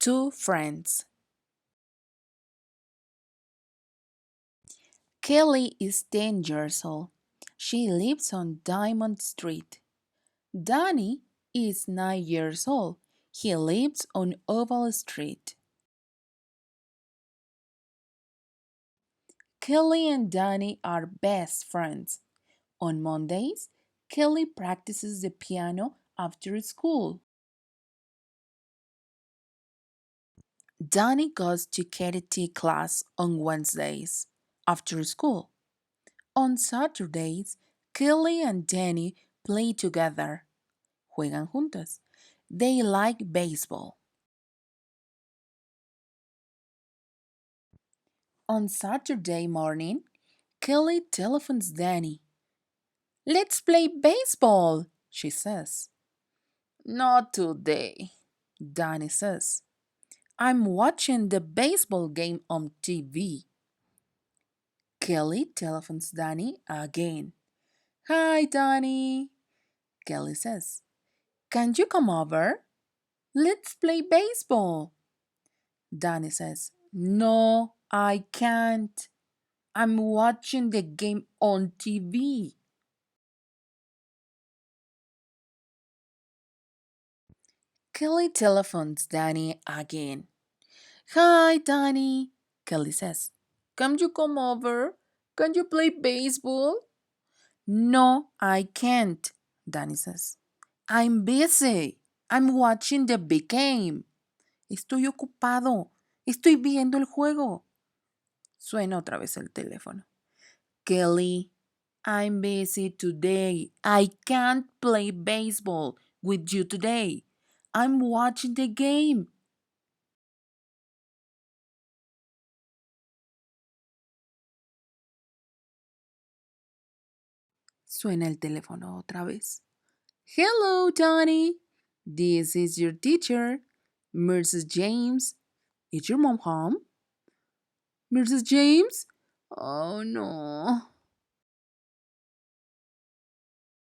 Two friends. Kelly is 10 years old. She lives on Diamond Street. Danny is 9 years old. He lives on Oval Street. Kelly and Danny are best friends. On Mondays, Kelly practices the piano after school. Danny goes to karate class on Wednesdays after school. On Saturdays, Kelly and Danny play together. Juegan juntos. They like baseball. On Saturday morning, Kelly telephones Danny. Let's play baseball, she says. Not today, Danny says. I'm watching the baseball game on TV. Kelly telephones Danny again. Hi, Danny, Kelly says. Can you come over? Let's play baseball. Danny says, No, I can't. I'm watching the game on TV. Kelly telephones Danny again. Hi, Danny, Kelly says. Can you come over? Can you play baseball? No, I can't, Danny says. I'm busy. I'm watching the big game. Estoy ocupado. Estoy viendo el juego. Suena otra vez el teléfono. Kelly, I'm busy today. I can't play baseball with you today. I'm watching the game. Suena el teléfono otra vez. Hello, Donnie. This is your teacher, Mrs. James. Is your mom home? Mrs. James? Oh no.